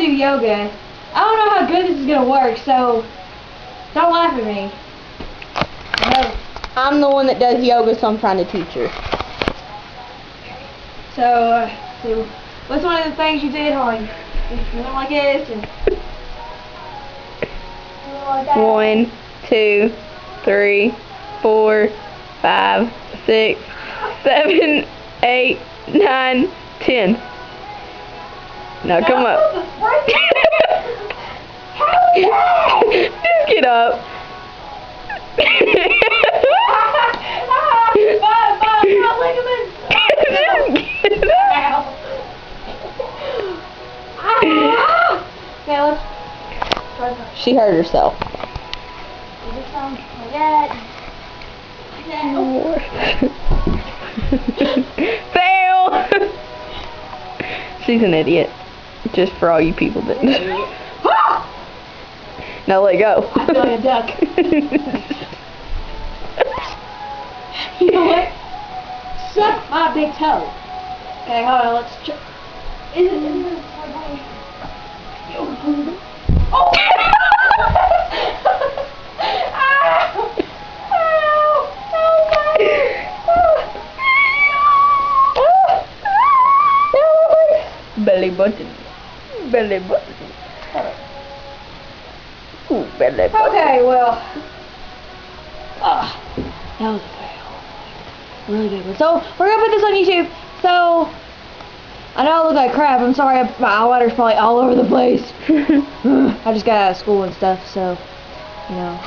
do yoga. I don't know how good this is gonna work, so don't laugh at me. No. I'm the one that does yoga, so I'm trying to teach her. So, what's one of the things you did? Hold on. You went like this and like that. 1, 2, 3, 4, 5, 6, 7, 8, 9, 10. Now come up. Just get up. She hurt herself. Fail! She's an idiot. Just for all you people that. Now let go. I feel like a duck. You know what? Suck my big toe. Okay, hold on, let's check. Is it oh! Belly button. Belly button. Ooh, belly button. Okay, well. That was a fail. Really good one. So, we're gonna put this on YouTube. So, I know I look like crap. I'm sorry, my eyeliner's probably all over the place. I just got out of school and stuff, so, you know.